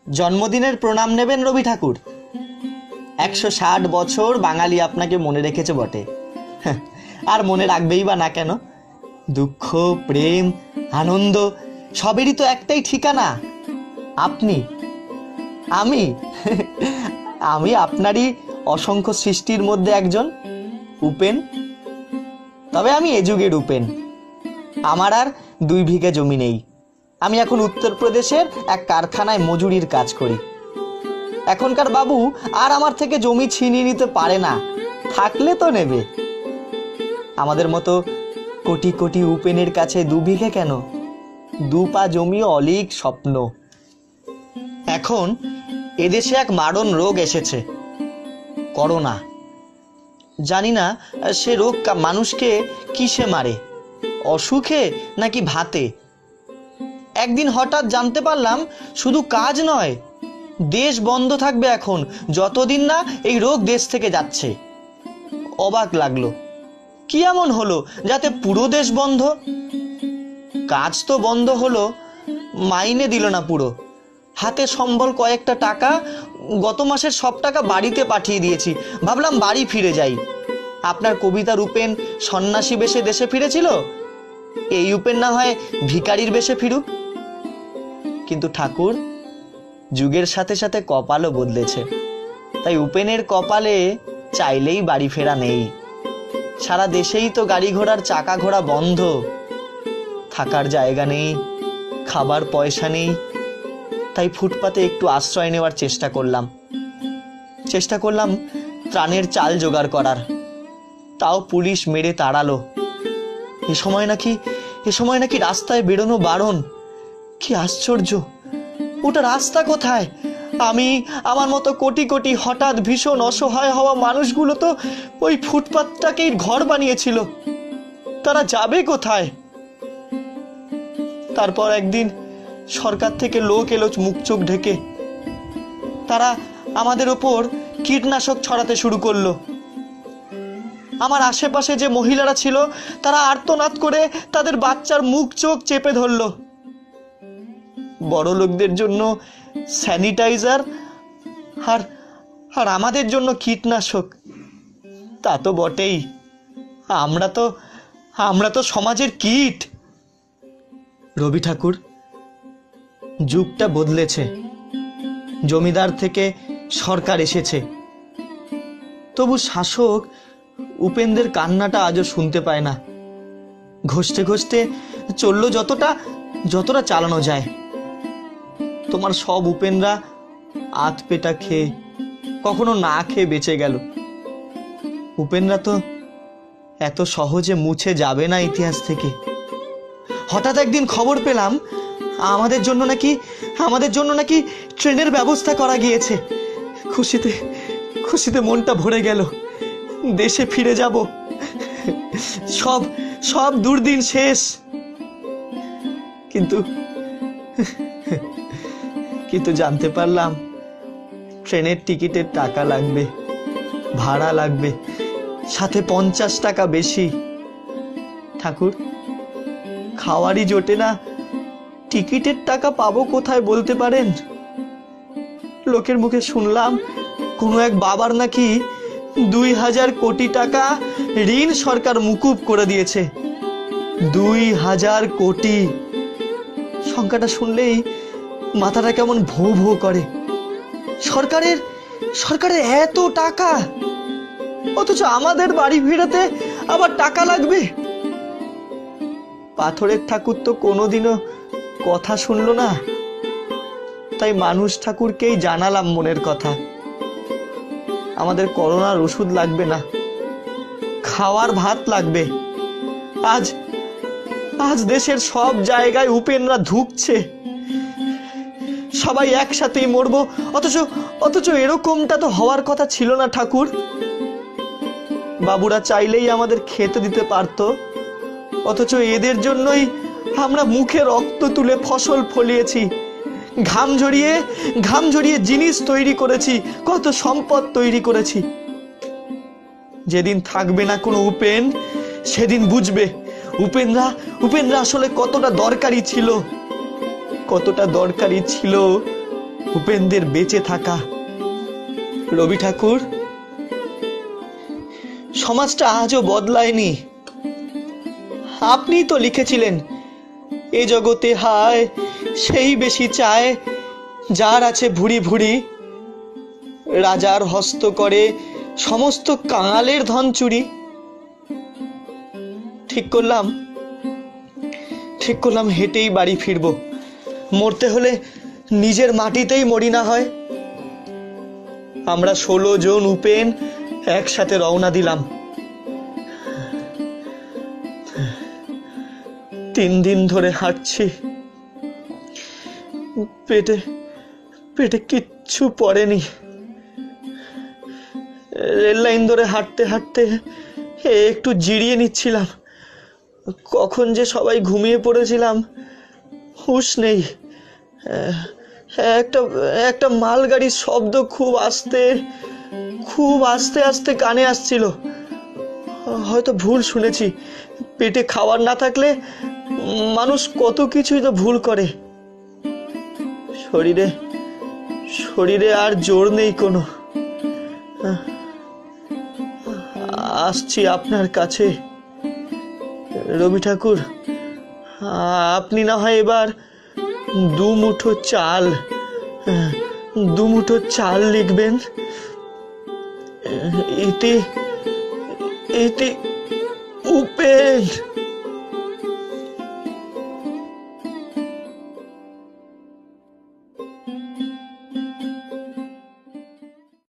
জন্মদিনের প্রণাম নেবেন রবি ঠাকুর। 160 বছর বাঙালি আপনাকে মনে রেখেছে বটে, আর মনে রাখবেই বা না কেন? দুঃখ, প্রেম, আনন্দ সবেরই তো একটাই ঠিকানা, আপনি। আমি আমি আপনারই অসংখ্য সৃষ্টির মধ্যে একজন, উপেন। তবে আমি এ যুগের উপেন। আমার আর 2 বিঘা জমি নেই। আমি এখন উত্তরপ্রদেশের এক কারখানায় মজুরির কাজ করি। এখনকার বাবু আর আমার থেকে জমি ছিনিয়ে নিতে পারে না, থাকলে তো নেবে। আমাদের মতো কোটি কোটি উপেনের কাছে 2 বিঘে কেন, 2 পা জমি অলীক স্বপ্ন। এখন এদেশে এক মারণ রোগ এসেছে, করোনা। জানি না সে রোগ মানুষকে কিসে মারে, অসুখে নাকি ভাতে। একদিন হঠাৎ জানতে পারলাম শুধু কাজ নয়, দেশ বন্ধ থাকবে এখন, যতদিন না এই রোগ দেশ থেকে যাচ্ছে। অবাক লাগলো, কি এমন হলো যাতে পুরো দেশ বন্ধ? কাজ তো বন্ধ হলো, মাইনে দিল না পুরো। হাতে সম্বল কয়েকটা টাকা, গত মাসের সব টাকা বাড়িতে পাঠিয়ে দিয়েছি। ভাবলাম বাড়ি ফিরে যাই। আপনার কবিতার উপেন সন্ন্যাসী বেশে দেশে ফিরেছিল, এই উপেন না হয় ভিখারির বেশে ফিরুক। কিন্তু ঠাকুর, যুগের সাথে সাথে কপালও বদলেছে, তাই উপেনের কপালে চাইলেই বাড়ি ফেরা নেই। সারা দেশেই তো গাড়ি ঘোড়ার চাকা ঘোড়া বন্ধ, থাকার জায়গা নেই, খাবার পয়সা নেই। তাই ফুটপাতে একটু আশ্রয় নেওয়ার চেষ্টা করলাম ত্রাণের চাল জোগাড় করার। তাও পুলিশ মেরে তাড়ালো। এ সময় নাকি রাস্তায় বেরোনো বারণ। কি আশ্চর্য! ওটা রাস্তা কোথায়? আমার মতো কোটি কোটি হঠাৎ ভীষণ অসহায় হওয়া মানুষগুলো তো ওই ফুটপাতটাকেই ঘর বানিয়েছিল। তারা যাবে কোথায়? তারপর একদিন সরকার থেকে লোক এলো মুখ চোখ ঢেকে। তারা আমাদের ওপর কীটনাশক ছড়াতে শুরু করলো। আমার আশেপাশে যে মহিলারা ছিল তারা আর্তনাদ করে তাদের বাচ্চার মুখ চোখ চেপে ধরলো। বড় লোকদের জন্য স্যানিটাইজার আর আমাদের জন্য কীটনাশক। তা তো বটেই, আমরা তো সমাজের কীট। রবি ঠাকুর, যুগটা বদলেছে, জমিদার থেকে সরকার এসেছে, তবু শাসক উপেনদের কান্নাটা আজও শুনতে পায় না। ঘষতে ঘষতে চললো যতটা চালানো যায়। তোমার সব উপেনরা আধ পেটা খেয়ে, কখনো না খেয়ে বেঁচে গেল। উপেনরা তো এত সহজে মুছে যাবে না ইতিহাস থেকে। হঠাৎ একদিন খবর পেলাম আমাদের জন্য নাকি ট্রেনের ব্যবস্থা করা গিয়েছে। খুশিতে মনটা ভরে গেল। দেশে ফিরে যাব, সব দুর্দিন শেষ। কিন্তু জানতে পারলাম ট্রেনের টিকিটের টাকা লাগবে, ভাড়া লাগবে, সাথে 50 টাকা বেশি। ঠাকুর, খাওয়ারই জোটে না, টিকিটের টাকা পাবো কোথায় বলতে পারেন? লোকের মুখে শুনলাম কোনো এক বাবার নাকি 2000 কোটি টাকা ঋণ সরকার মুকুব করে দিয়েছে। 2000 কোটি! সংখ্যাটা শুনলেই মাথাটা কেমন ভোঁ ভোঁ করে। সরকারের এত টাকা, অথচ আমাদের বাড়ি ফেরাতে আবার টাকা লাগবে। পাথরের ঠাকুর তো কোনোদিনও কথা শুনলো না, তাই মানুষ ঠাকুরকেই জানালাম মনের কথা। আমাদের করোনার ওষুধ লাগবে না, খাওয়ার ভাত লাগবে। আজ দেশের সব জায়গায় উপেনরা ধুঁকছে, সবাই একসাথেই মরবো। অথচ এরকমটা তো হওয়ার কথা ছিল না ঠাকুর। বাবুরা চাইলেই আমাদের খেতে দিতে পারতো, অথচ এদের জন্যই আমরা মুখে রক্ত তুলে ফসল ফলিয়েছি, ঘাম ঝরিয়ে জিনিস তৈরি করেছি, কত সম্পদ তৈরি করেছি। যেদিন থাকবে না কোনো উপেন, সেদিন বুঝবে উপেনরা আসলে কতটা দরকারি ছিল উপেনদের বেঁচে থাকা। রবি ঠাকুর, সমাজটা আজও বদলায়নি। আপনিই তো লিখেছিলেন, এ জগতে হায় সেই বেশি চায় যার আছে ভুরি ভুরি, রাজার হস্ত করে সমস্ত কাঙালের ধন চুরি। ঠিক করলাম হেঁটেই বাড়ি ফিরবো। মরতে হলে নিজের মাটিতেই মরি না হয়। আমরা 16 জন উপেন একসাথে রওনা দিলাম। 3 দিন ধরে হাঁটছি, পেটে কিচ্ছু পড়েনি। রেল লাইন ধরে হাঁটতে হাঁটতে একটু জিরিয়ে নিচ্ছিলাম, কখন যে সবাই ঘুমিয়ে পড়েছিলাম হুঁশ নেই। একটা মালগাড়ির শব্দ খুব আস্তে আস্তে কানে আসছিল। হয়তো ভুল শুনেছি। পেটে খাবার না থাকলে মানুষ কত কিছুই তো ভুল করে। শরীরে আর জোর নেই কোনো। আসছি আপনার কাছে। রবি ঠাকুর, আপনি না হয় এবার 2 মুঠো চাল লিখবেন। এতে উপেন।